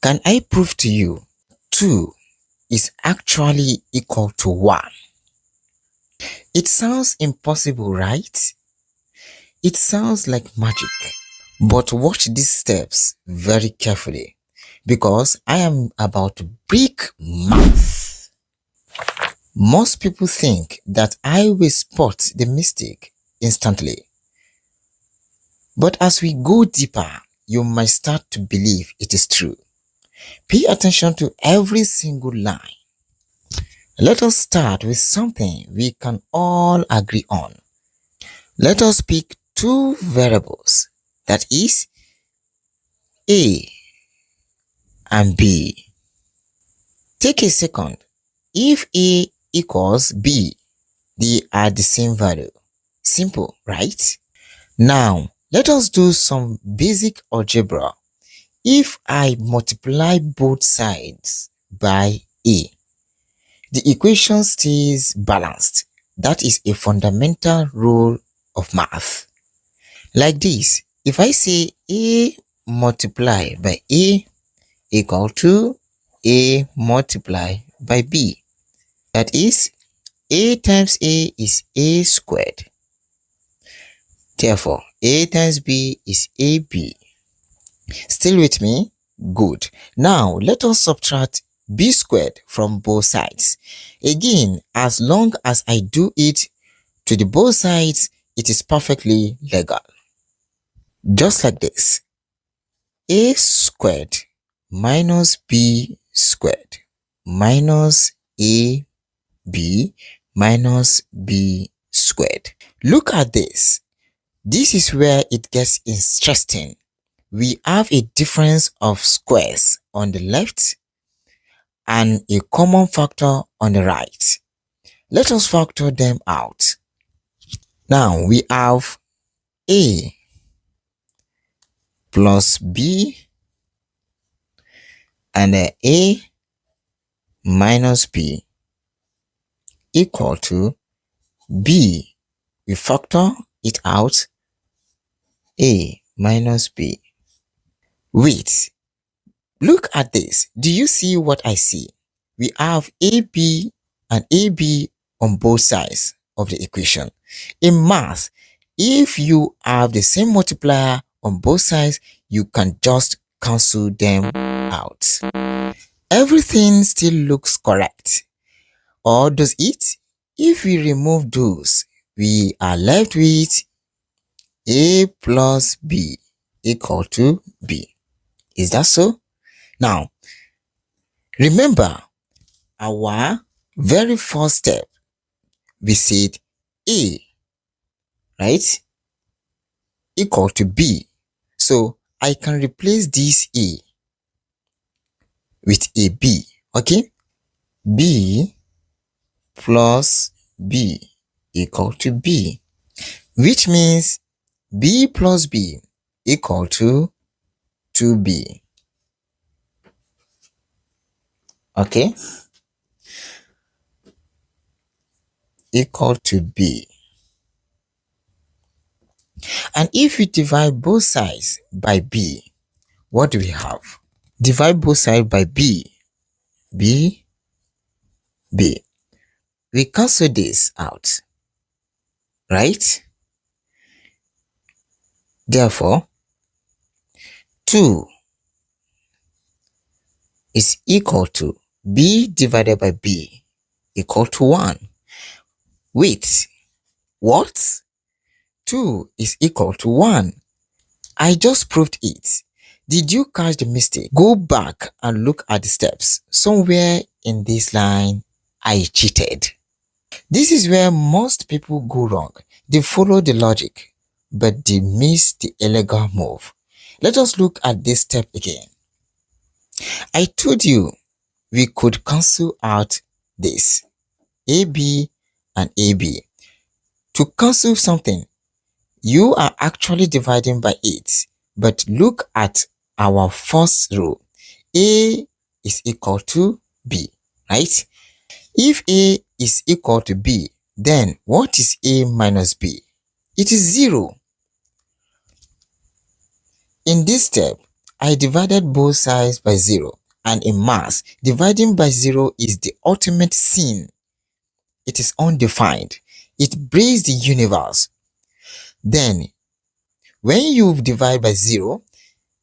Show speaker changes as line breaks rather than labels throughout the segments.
Can I prove to you 2 is actually equal to 1? It sounds impossible, right? It sounds like magic. But watch these steps very carefully because I am about to break math. Most people think that I will spot the mistake instantly. But as we go deeper, you might start to believe it is true. Pay attention to every single line. Let us start with something we can all agree on. Let us pick 2 variables, that is A and B. Take a second. If A equals B, they are the same value. Simple, right? Now, let us do some basic algebra. If I multiply both sides by A, the equation stays balanced. That is a fundamental rule of math. Like this, if I say A multiplied by A equal to A multiplied by B, that is, A times A is A squared. Therefore, A times B is AB. Still with me? Good. Now, let us subtract B squared from both sides. Again, as long as I do it to the both sides, it is perfectly legal. Just like this. A squared minus B squared minus AB minus B squared. Look at this. This is where it gets interesting. We have a difference of squares on the left and a common factor on the right. Let us factor them out. Now we have A plus B and A minus B equal to B. We factor it out, A minus B. Wait, look at this. Do you see what I see? We have AB and AB on both sides of the equation. In math, if you have the same multiplier on both sides, you can just cancel them out. Everything still looks correct. Or does it? If we remove those, we are left with A plus B equal to B. Is that so? Now, remember our very first step. We said A, right, equal to B. So I can replace this A with a B, okay? B plus B equal to B, which means B plus B equal to 2B. Okay? Equal to B. And if we divide both sides by B, what do we have? Divide both sides by B. B. We cancel this out, right? Therefore, 2 is equal to B divided by B equal to 1. Wait, what? 2 is equal to 1. I just proved it. Did you catch the mistake? Go back and look at the steps. Somewhere in this line, I cheated. This is where most people go wrong. They follow the logic, but they miss the elegant move. Let us look at this step again. I told you we could cancel out this, AB and AB. To cancel something, you are actually dividing by 8. But look at our first row. A is equal to B, right? If A is equal to B, then what is A minus B? It is 0. In this step, I divided both sides by 0, and in math, dividing by 0 is the ultimate sin. It is undefined. It breaks the universe. Then, when you divide by 0,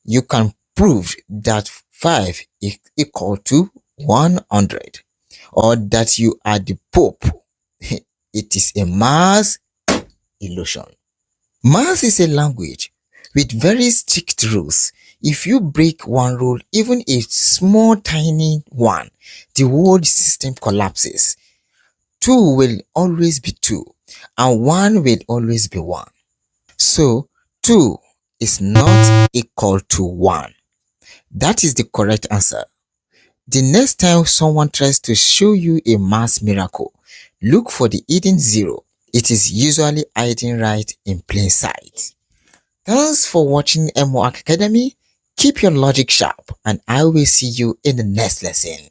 you can prove that 5 is equal to 100, or that you are the Pope. It is a math illusion. Math is a language with very strict rules. If you break one rule, even a small tiny one, the whole system collapses. 2 will always be 2, and 1 will always be 1. So 2 is not equal to 1. That is the correct answer. The next time someone tries to show you a math miracle, look for the hidden 0. It is usually hiding right in plain sight. Thanks for watching M-Muak Academy. Keep your logic sharp, and I will see you in the next lesson.